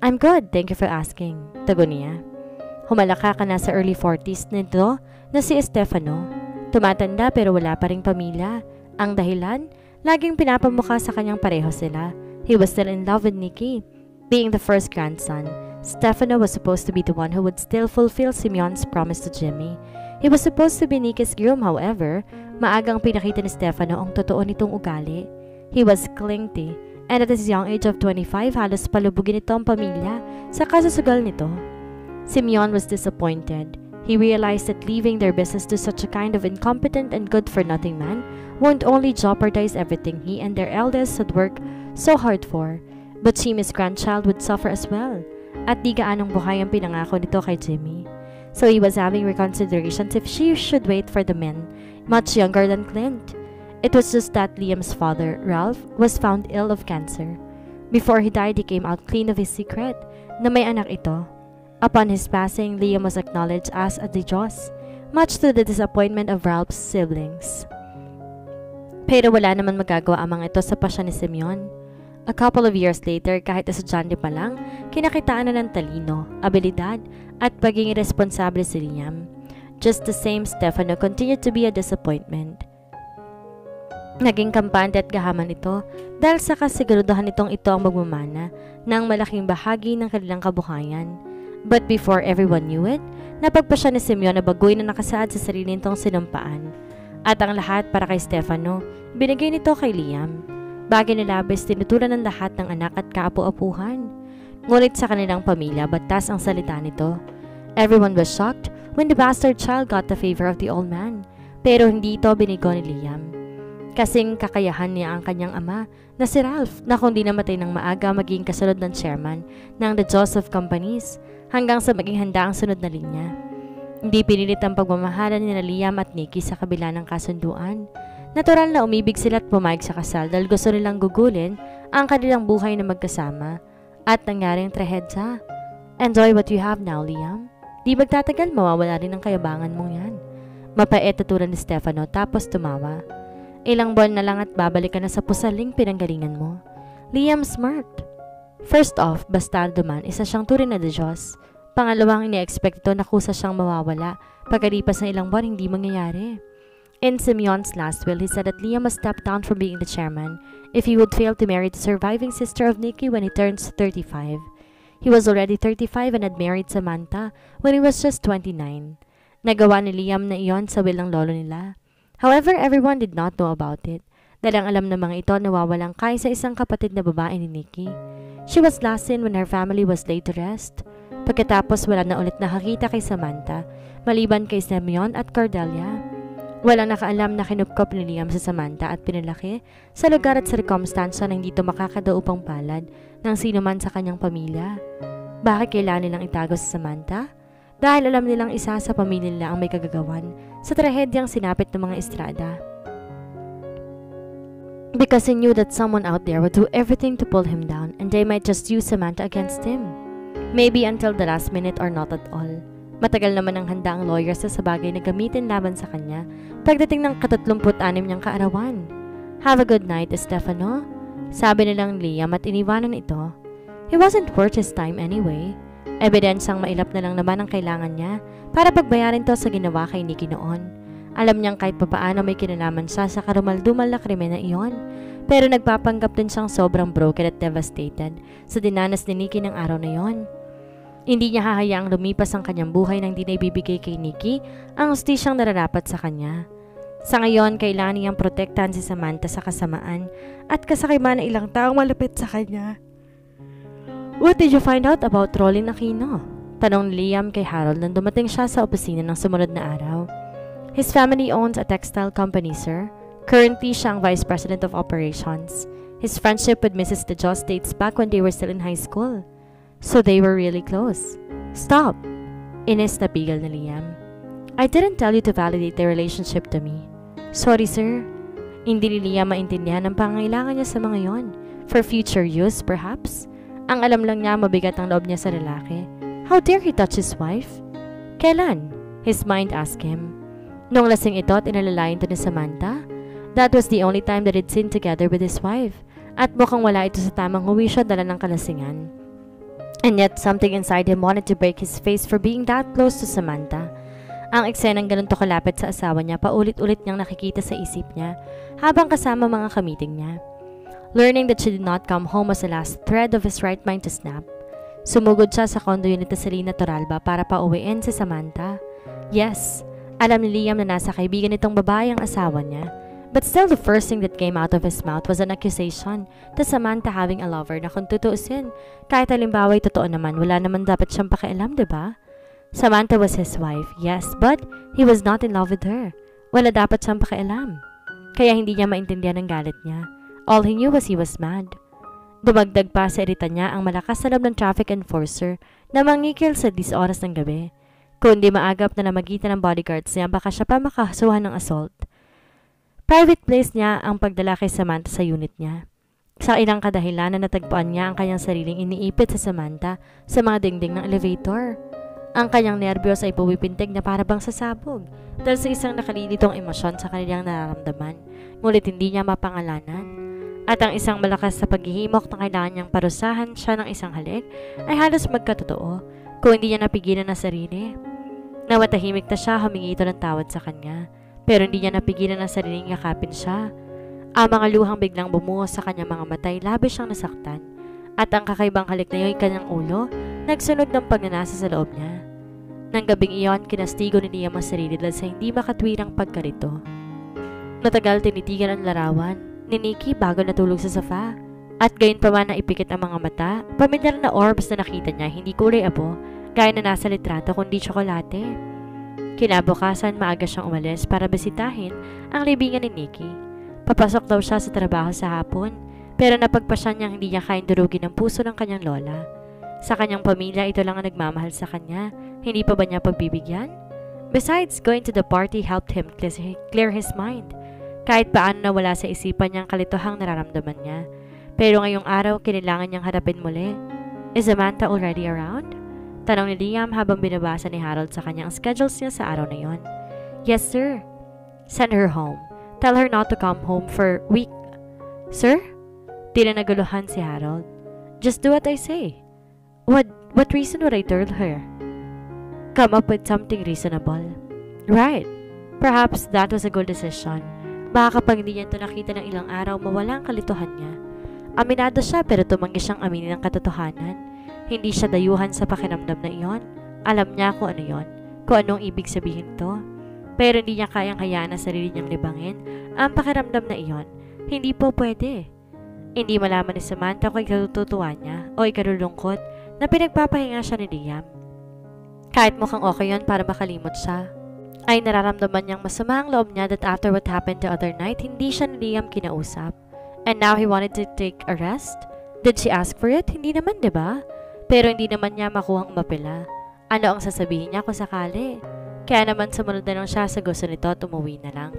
I'm good, thank you for asking, tugon niya. Humalaka ka na sa early 40s nito na si Stefano. Tumatanda pero wala pa ring pamilya. Ang dahilan, laging pinapamukha sa kanyang pareho sila. He was still in love with Nikki. Being the first grandson, Stefano was supposed to be the one who would still fulfill Simeon's promise to Jimmy. He was supposed to be Nikki's groom, however, maagang pinakita ni Stefano ang totoo nitong ugali. He was clingy, and at his young age of 25, halos palubugin ito ang pamilya sa kasusugal nito. Simeon was disappointed. He realized that leaving their business to such a kind of incompetent and good-for-nothing man won't only jeopardize everything he and their eldest had worked so hard for, but Jimmy's grandchild would suffer as well. At di gaanong buhay ang pinangako nito kay Jimmy. So he was having reconsiderations if she should wait for the men, much younger than Clint. It was just that Liam's father, Ralph, was found ill of cancer. Before he died, he came out clean of his secret na may anak ito. Upon his passing, Liam was acknowledged as a Diyos, much to the disappointment of Ralph's siblings. Pero wala naman magagawa ang mga ito sa pasya ni Simeon. A couple of years later, kahit estudyante pa lang, kinakitaan na ng talino, abilidad, at pagiging responsable si Liam. Just the same, Stefano continued to be a disappointment. Naging kampante at gahaman ito dahil sa kasiguruduhan nitong ito ang magmamana ng malaking bahagi ng kanilang kabuhayan. But before everyone knew it, napagpasya ni Simeon na baguhin na nakasaad sa sarili nitong sinumpaan. At ang lahat para kay Stefano, binigay nito kay Liam. Bagay na labis, tinutulan ng lahat ng anak at kaapu-apuhan. Ngunit sa kanilang pamilya, batas ang salita nito. Everyone was shocked when the bastard child got the favor of the old man. Pero hindi ito binigo ni Liam. Kasing kakayahan niya ang kanyang ama na si Ralph na kung di namatay ng maaga maging kasunod ng chairman ng The Joseph Companies hanggang sa maging handa ang sunod na linya. Hindi pinilit ang pagmamahalan ni Liam at Nikki sa kabila ng kasunduan. Natural na umibig sila at pumayag sa kasal dahil gusto nilang gugulin ang kanilang buhay na magkasama at nangyaring trahedya. Enjoy what you have now, Liam. Di magtatagal mawawala rin ang kayabangan mong yan. Mapait at tulad ni Stefano tapos tumawa. Ilang buwan na lang at babalik ka na sa pusaling pinanggalingan mo. Liam smirked. First off, bastardo man, isa siyang turing na Diyos. Pangalawang ini-expect ito na kusa siyang mawawala. Pagkalipas ng ilang buwan, hindi mangyayari. In Simeon's last will, he said that Liam must step down from being the chairman if he would fail to marry the surviving sister of Nikki when he turns 35. He was already 35 and had married Samantha when he was just 29. Nagawa ni Liam na iyon sa will ng lolo nila. However, everyone did not know about it. Dahil ang alam ng mga ito nawawalang kay sa isang kapatid na babae ni Nikki. She was last seen when her family was laid to rest. Pagkatapos wala na ulit nakakita kay Samantha, maliban kay Simeon at Cordelia. Walang nakaalam na kinupkop ni Liam sa Samantha at pinalaki sa lugar at sirkumstansya na hindi ito makakadaupang palad ng sino man sa kanyang pamilya. Bakit kailangan nilang itago si Samantha? Dahil alam nilang isa sa pamilya nila ang may kagagawan sa trahedyang sinapit ng mga estrada. Because he knew that someone out there would do everything to pull him down and they might just use Samantha against him. Maybe until the last minute or not at all. Matagal naman ang handa ang lawyers sa bagay na gamitin laban sa kanya pagdating ng 36 niyang kaarawan. Have a good night, Stefano. Sabi nilang Liam at iniwanan ito. He wasn't worth his time anyway. Ebidensyang mailap na lang naman ang kailangan niya para pagbayarin to sa ginawa kay Nikki noon. Alam niyang kahit papaano may kinalaman siya sa karumal-dumal na krimen na iyon. Pero nagpapanggap din siyang sobrang broken at devastated sa dinanas ni Nikki ng araw na iyon. Hindi niya hahayaang lumipas ang kanyang buhay nang di na ibibigay kay Nikki ang hustisyang nararapat sa kanya. Sa ngayon, kailangan niyang protektahan si Samantha sa kasamaan at kasakiman ng ilang taong malapit sa kanya. What did you find out about Rollin Aquino? Tanong ni Liam kay Harold nang dumating siya sa opisina ng sumunod na araw. His family owns a textile company, sir. Currently, siya ang Vice President of Operations. His friendship with Mrs. De Jos dates back when they were still in high school. So they were really close. Stop! Inis na pigil ni Liam. I didn't tell you to validate the relationship to me. Sorry, sir. Hindi ni Liam maintindihan ang pangangailangan niya sa mga yon. For future use, perhaps? Ang alam lang niya mabigat ang loob niya sa lalaki. How dare he touch his wife? Kailan? His mind asked him. Nung lasing ito at inalalayan to ni Samantha? That was the only time that he'd seen together with his wife. At mukhang wala ito sa tamang huwisyo dala ng kalasingan. And yet, something inside him wanted to break his face for being that close to Samantha. Ang eksenang ganun to kalapit sa asawa niya, paulit-ulit niyang nakikita sa isip niya habang kasama mga kamiting niya. Learning that she did not come home was the last thread of his right mind to snap. Sumugod siya sa condo unit ni Selena Torralba para pauwiin si Samantha. Yes, alam ni Liam na nasa kaibigan nitong babae ang asawa niya. But still, the first thing that came out of his mouth was an accusation to Samantha having a lover na kung tutuusin, kahit halimbawa ay totoo naman, wala naman dapat siyang pakialam, diba? Samantha was his wife, yes, but he was not in love with her. Wala dapat siyang pakialam. Kaya hindi niya maintindihan ang galit niya. All he knew was he was mad. Dumagdag pa sa irita niya ang malakas na loob ng traffic enforcer na mangikil sa 10 oras ng gabi. Kung di maagap na namagitan ng bodyguards niya, baka siya pa makasuhan ng assault. Private place niya ang pagdala kay Samantha sa unit niya. Sa ilang kadahilan na natagpuan niya ang kanyang sariling iniipit sa Samantha sa mga dingding ng elevator. Ang kanyang nerbiyos ay pumipintig na parabang sasabog dahil sa isang nakalilitong emosyon sa kanilang nararamdaman, ngunit hindi niya mapangalanan. At ang isang malakas sa paghihimok na kailangan niyang parusahan siya ng isang halik ay halos magkatotoo kung hindi niya napigilan ang sarili. Namatahimik na siya, humingi ito ng tawad sa kanya, pero hindi niya napigilan ang sariling yakapin siya. Ang mga luhang biglang bumuhos sa kanyang mga matay, labis siyang nasaktan. At ang kakaibang halik na yun kanyang ulo, nagsunog ng pagnanasa sa loob niya. Nang gabing iyon, kinastigo ni Liam ang sarili dahil sa hindi makatwirang pagkarito. Matagal tinitigan ang larawan ni Nikki bago natulog sa sofa. At gayon pa man na ipikit ang mga mata, pamilyar na orbs na nakita niya hindi kulay abo, gaya na nasa litrato kundi tsokolate. Kinabukasan, maaga siyang umalis para bisitahin ang libingan ni Nikki. Papasok daw siya sa trabaho sa hapon, pero napagpasya niyang hindi niya kayang durugin ang puso ng kanyang lola. Sa kanyang pamilya, ito lang ang nagmamahal sa kanya. Hindi pa ba niya pagbibigyan? Besides, going to the party helped him clear his mind. Kahit paano nawala sa isipan niya ang kalituhang nararamdaman niya. Pero ngayong araw, kailangan niyang harapin muli. Is Samantha already around? Tanong ni Liam habang binabasa ni Harold sa kanyang schedules niya sa araw na yon. Yes, sir. Send her home. Tell her not to come home for week. Sir? Tila naguluhan si Harold. Just do what I say. What reason would I tell her? Come up with something reasonable. Right. Perhaps that was a good decision. Baka kapag hindi niya ito nakita ng ilang araw, mawala ang kalituhan niya. Aminado siya pero tumanggi siyang aminin ang katotohanan. Hindi siya dayuhan sa pakiramdam na iyon. Alam niya kung ano yon, kung anong ibig sabihin to. Pero hindi niya kayang hayaan ang sarili niyang libangin ang pakiramdam na iyon. Hindi po pwede. Hindi malaman ni Samantha kung ikatutuwa niya o ikalulungkot na pinagpapahinga siya ni Liam. Kahit mukhang okay yon para makalimot siya, ay nararamdaman niyang masama ang loob niya that after what happened the other night, hindi siya ni Liam kinausap. And now he wanted to take a rest? Did she ask for it? Hindi naman, diba? Pero hindi naman niya makuhang umapela. Ano ang sasabihin niya kung sakali? Kaya naman sumunod na lang siya sa gusto nito at umuwi na lang.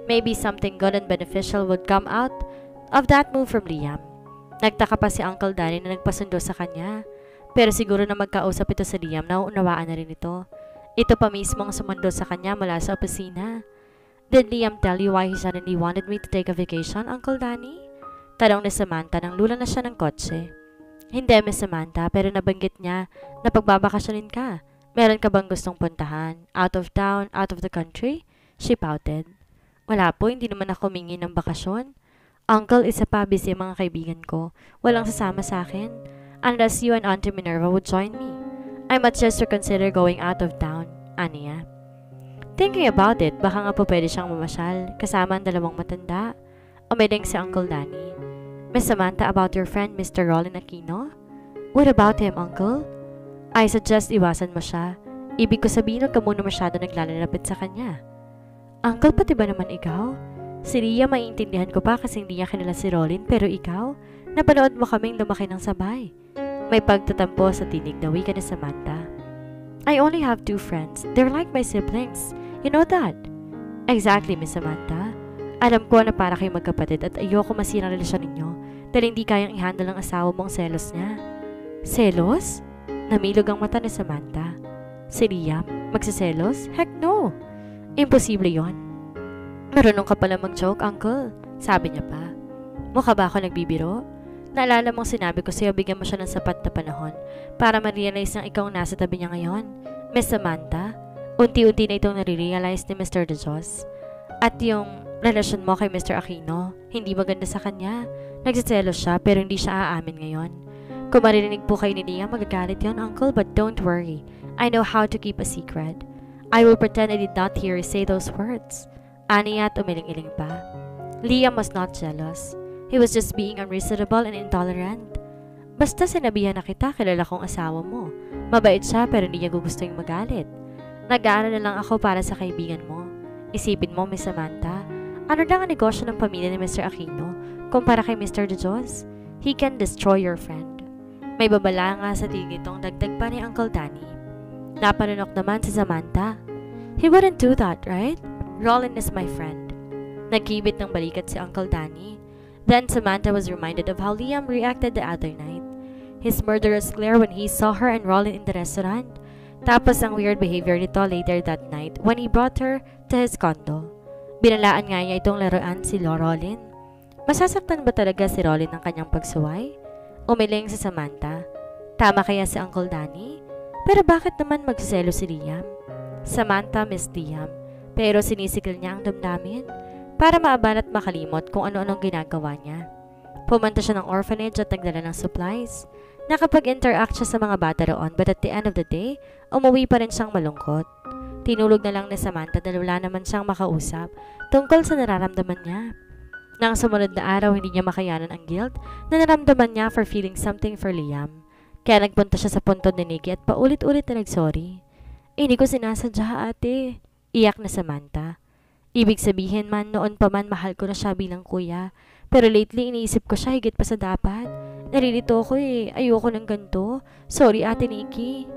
Maybe something good and beneficial would come out of that move from Liam. Nagtaka pa si Uncle Danny na nagpasundo sa kanya. Pero siguro na magkausap ito sa Liam, nauunawaan na rin ito. Ito pa mismo ang sumundo sa kanya mula sa opisina. Did Liam tell you why he suddenly wanted me to take a vacation, Uncle Danny? Tanong ni Samantha nang lula na siya ng kotse. Hindi, Miss Samantha, pero nabanggit niya na pagbabakasyonin ka. Meron ka bang gustong puntahan? Out of town, out of the country? She pouted. Wala po, hindi naman ako humingi ng bakasyon. Uncle, isa pa, busy ang mga kaibigan ko. Walang sasama sa akin. Unless you and Auntie Minerva would join me. I might just consider going out of town, Ania. Thinking about it, baka nga po pwede siyang mamasyal kasama ang dalawang matanda. Umiling si Uncle Danny. Miss Samantha, about your friend Mr. Rollin Aquino? What about him, Uncle? I suggest iwasan mo siya. Ibig ko sabihin, huwag ka muna masyado naglalapit sa kanya. Uncle, pati ba naman ikaw? Si Ria, maiintindihan ko pa kasi hindi niya kilala si Rollin, pero ikaw, napanood mo kaming lumaki ng sabay. May pagtatampo sa tinig na wika ni Samantha. I only have 2 friends. They're like my siblings. You know that? Exactly, Miss Samantha. Alam ko na para kayong magkapatid at ayoko masira ang relasyon ninyo dahil hindi kayang i-handle ng asawa mo ang selos niya. Selos? Namilog ang mata ni Samantha. Si Liam, magsiselos? Heck no! Imposible yon. Marunong ka pala mag-joke, Uncle. Sabi niya pa. Mukha ba ako nagbibiro? Naalala mong sinabi ko sa'yo bigyan mo siya ng sapat na panahon para ma-realize na ikaw nasa tabi niya ngayon. Miss Samantha, unti-unti na itong nare-realize ni Mr. De Jos. At yung relasyon mo kay Mr. Aquino, hindi maganda sa kanya. Nagsiselos siya pero hindi siya aamin ngayon. Kung maririnig po kayo ni Liam, magagalit yon, Uncle, but don't worry. I know how to keep a secret. I will pretend I did not hear you say those words. Aniya at umiling-iling pa. Liam was not jealous. He was just being unreasonable and intolerant. Basta sinabihan na kita, kilala kong asawa mo. Mabait siya pero hindi niya gugustuhin magalit. Nag-aaral na lang ako para sa kaibigan mo. Isipin mo, Miss Samantha, ano lang ang negosyo ng pamilya ni Mr. Aquino kumpara kay Mr. De Jos? He can destroy your friend. May babala nga sa tigit itong dagdag pa ni Uncle Danny. Napanunok naman si Samantha. He wouldn't do that, right? Rollin is my friend. Nagkibit ng balikat si Uncle Danny. Then Samantha was reminded of how Liam reacted the other night. His murderous glare when he saw her and Rollin in the restaurant. Tapos ang weird behavior nito later that night when he brought her to his condo. Binalaan nga niya itong laruan si Rollin. Masasaktan ba talaga si Rollin ng kanyang pagsuway? Umiling si Samantha. Tama kaya si Uncle Danny? Pero bakit naman magsiselo si Liam? Samantha missed Liam, pero sinisikil niya ang damdamin para maaban at makalimot kung ano-anong ginagawa niya. Pumunta siya ng orphanage at nagdala ng supplies. Nakapag-interact siya sa mga bata roon, but at the end of the day, umuwi pa rin siyang malungkot. Tinulog na lang ni Samantha dahil wala naman siyang makausap tungkol sa nararamdaman niya. Nang sumunod na araw, hindi niya makayanan ang guilt na naramdaman niya for feeling something for Liam. Kaya nagpunta siya sa puntod ni Nikki at paulit-ulit na nagsorry. Hindi ko sinasadya, ate. Iyak na Samantha. Ibig sabihin man, noon pa man mahal ko na siya bilang kuya. Pero lately, iniisip ko siya higit pa sa dapat. Narilito ko eh. Ayoko ng ganito. Sorry, ate Nikki.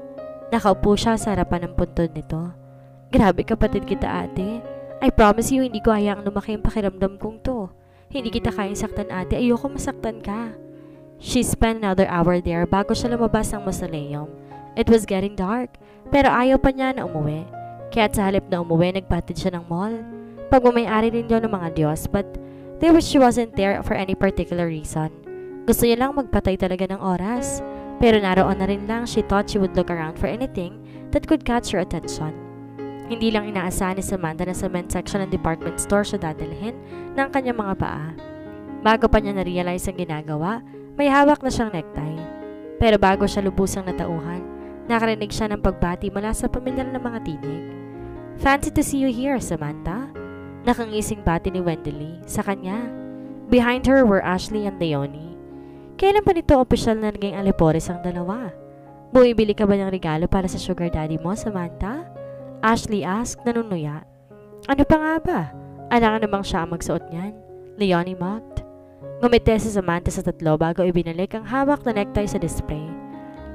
Nakaupo siya sa harapan ng puntod nito. Grabe kapatid kita, ate. I promise you, hindi ko hayaang lumaki ang pakiramdam kong to. Hindi kita kayang saktan, ate. Ayoko masaktan ka. She spent another hour there bago siya lumabas ng mausoleum. It was getting dark, pero ayaw pa niya na umuwi. Kaya sa halip na umuwi, nagpatid siya ng mall. Pagmamayari din yun ng mga Diyos, but she wasn't there for any particular reason. Gusto niya lang magpatay talaga ng oras. Pero naroon na rin lang, she thought she would look around for anything that could catch her attention. Hindi lang inaasahan ni Samantha na sa men's section ng department store siya dadalhin ng kanyang mga paa. Bago pa niya na-realize ang ginagawa, may hawak na siyang necktie. Pero bago siya lubusang natauhan, nakarinig siya ng pagbati mula sa pamilyar ng mga tinig. Fancy to see you here, Samantha. Nakangising bati ni Wendell sa kanya. Behind her were Ashley and Leonie. Kailan pa nito opisyal na naging alipores ang dalawa? Bumibili ka ba ng regalo para sa sugar daddy mo, Samantha? Ashley asked, nanunuya. Ano pa nga ba? Alangan namang siya ang magsuot niyan. Leonie mocked. Ngumiti si Samantha sa tatlo bago ibinalik ang hawak na necktie sa display.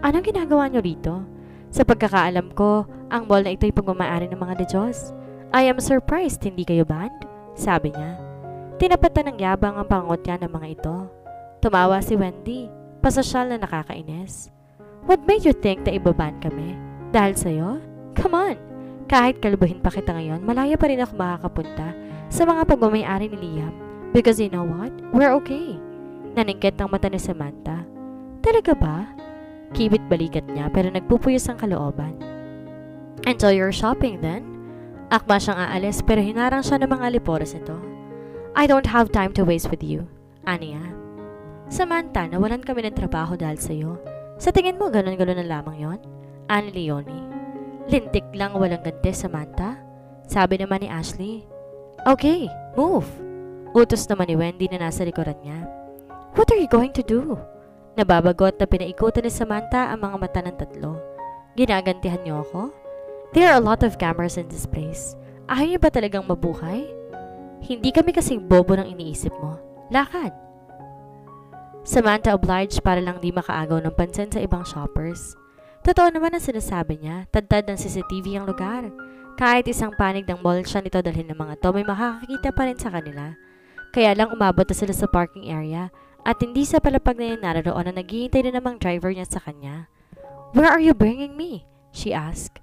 Anong ginagawa niyo rito? Sa pagkakaalam ko, ang mall na ito'y pagmamayari ng mga De Jos. I am surprised, hindi kayo banned? Sabi niya. Tinapatan ng yabang ang pangot niya ng mga ito. Tumawa si Wendy, pasosyal na nakakainis. What made you think na ibaban kami? Dahil sa'yo? Come on! Kahit kalubuhin pa kita ngayon, malaya pa rin ako makakapunta sa mga pagmamayari ni Liam. Because you know what? We're okay. Naningkit ang mata ni Samantha. Talaga ba? Kibit balikat niya pero nagpupuyos ang kalooban. Enjoy your shopping then? Akma siyang aalis pero hinarang siya ng mga alipores nito. I don't have time to waste with you. Aniya. Samantha, nawalan kami ng trabaho dahil sa'yo. Sa tingin mo, ganun-ganun na lamang yon? Ani Leonie. Lintik lang walang ganti, Samantha. Sabi naman ni Ashley. Okay, move. Utos naman ni Wendy na nasa likuran niya. What are you going to do? Nababagot na pinaikutan ni Samantha ang mga mata ng tatlo. Ginagantihan niyo ako? There are a lot of cameras in this place. Ayaw niyo ba talagang mabuhay? Hindi kami kasing bobo ng iniisip mo. Lakad! Samantha obliged para lang di makaagaw ng pansin sa ibang shoppers. Totoo naman ang sinasabi niya, tadtad ng CCTV ang lugar. Kahit isang panig ng mall siya nito dalhin ng mga to, may makakakita pa rin sa kanila. Kaya lang umabot na sila sa parking area at hindi sa palapag na yun naroon na naghihintay na namang driver niya sa kanya. Where are you bringing me? She asked.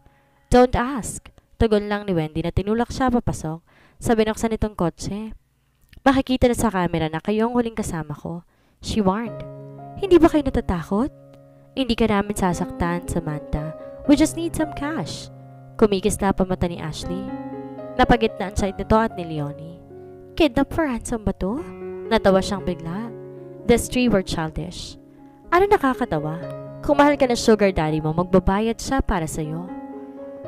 Don't ask. Tugon lang ni Wendy na tinulak siya papasok sa binuksan nitong kotse. Makikita na sa camera na kayong huling kasama ko. She warned. Hindi ba kayo natatakot? Hindi ka namin sasaktan, Samantha. We just need some cash. Kumikis na pa mata ni Ashley. Napagitnaan siya nito at ni Leonie. Kidnap for ransom ba to? Natawa siyang bigla. These three were childish. Ano nakakatawa? Kung mahal ka ng sugar daddy mo, magbabayad siya para sa'yo.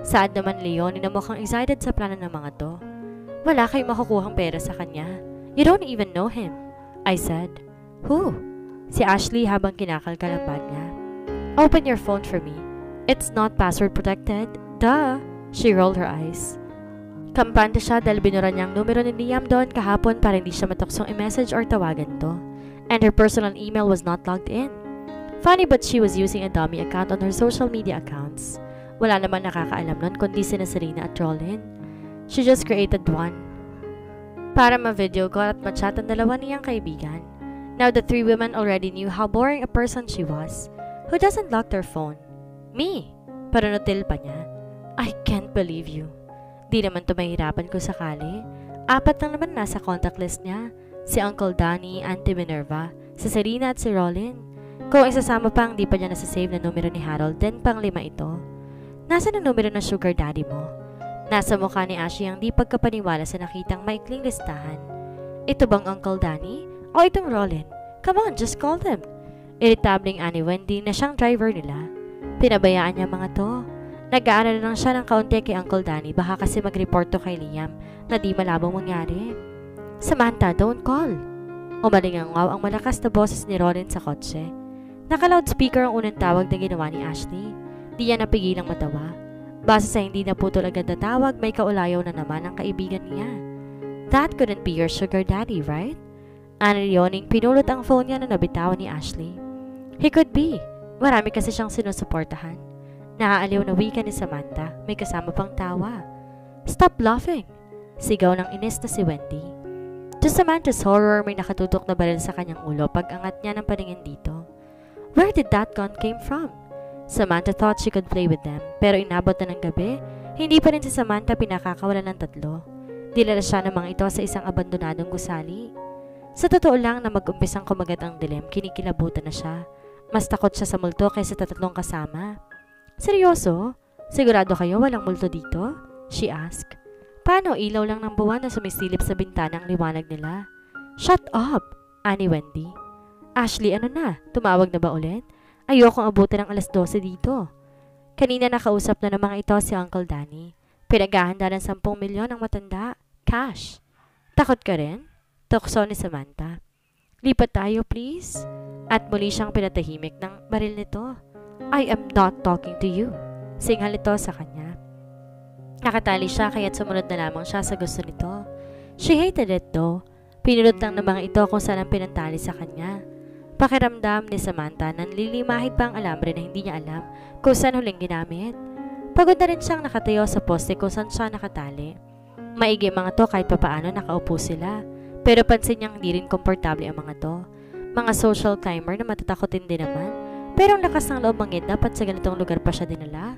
Saan naman Leonie na mukhang excited sa plano ng mga to? Wala kayong makukuhang pera sa kanya. You don't even know him. I said. Who? Si Ashley habang kinakalkal ang bag niya. Open your phone for me. It's not password protected. Duh! She rolled her eyes. Kampante siya dahil binura niya ang numero ni Liam doon kahapon para hindi siya matuksong i-message or tawagan to. And her personal email was not logged in. Funny but she was using a dummy account on her social media accounts. Wala naman nakakaalam nun kundi sina Serena at Rollin. She just created one. Para ma-video call at ma-chat ang dalawa niyang kaibigan. Now the three women already knew how boring a person she was. Who doesn't lock their phone? Me! Parunutil pa niya. I can't believe you. Di naman to mahirapan kung sakali. 4 lang naman nasa contact list niya. Si Uncle Danny, Auntie Minerva, si Serena at si Rollin. Kung isasama pa ang di pa niya nasasave na numero ni Harold, then pang 5 ito. Nasaan ang numero ng sugar daddy mo? Nasa mukha ni Ashley ang di pagkapaniwala sa nakitang maikling listahan. Ito bang Uncle Danny? O itong Rollin? Come on, just call them. Irritabling ani Wendy na siyang driver nila. Pinabayaan niya mga to. Nag-aalala lang siya ng kaunti kay Uncle Danny baka kasi mag-report to kay Liam na di malabong mangyari. Samantha, don't call. Umalingangaw ang malakas na boses ni Rollin sa kotse. Naka-loudspeaker ang unang tawag na ginawa ni Ashley. Di niya napigilang matawa. Base sa hindi naputol agad na tawag, may kaulayaw na naman ang kaibigan niya. That couldn't be your sugar daddy, right? Ani Leoning pinulot ang phone niya na nabitawan ni Ashley. He could be. Marami kasi siyang sinusuportahan. Naaaliw na wika ni Samantha, may kasama pang tawa. Stop laughing! Sigaw ng inis na si Wendy. To Samantha's horror, may nakatutok na baril sa kanyang ulo pag angat niya ng paningin dito. Where did that gun came from? Samantha thought she could play with them, pero inabot na ng gabi, hindi pa rin si Samantha pinakakawalan ng 3. Dilala siya ng mga ito sa isang abandonadong gusali. Sa totoo lang na mag-umpisang kumagat ang dilim, kinikilabutan na siya. Mas takot siya sa multo kaysa 3 kasama. Seryoso? Sigurado kayo walang multo dito? She asked. Paano ilaw lang ng buwan na sumisilip sa bintana ang liwanag nila? Shut up! Ani Wendy. Ashley, ano na? Tumawag na ba ulit? Ayokong abutin ng 12 dito. Kanina nakausap na ng mga ito si Uncle Danny. Pinaghahanda ng 10 milyon ang matanda. Cash. Takot ka rin? Tukso ni Samantha. Lipat tayo please. At muli siyang pinatahimik ng baril nito. I am not talking to you. Singhal ito sa kanya. Nakatali siya kaya't sumunod na lamang siya sa gusto nito. She hated it though. Pinulot lang ng mga ito kung saan ang pinantali sa kanya. Pakiramdam ni Samantha na lilimahid pa ang alambre na hindi niya alam kung saan huling ginamit. Pagod na rin siyang nakatayo sa poste kung saan siya nakatali. Maigi mga to kahit papaano nakaupo sila. Pero pansin niyang hindi rin komportable ang mga to. Mga social climber na matatakotin din naman. Pero ang lakas ng loob mangid dapat sa ganitong lugar pa siya dinala.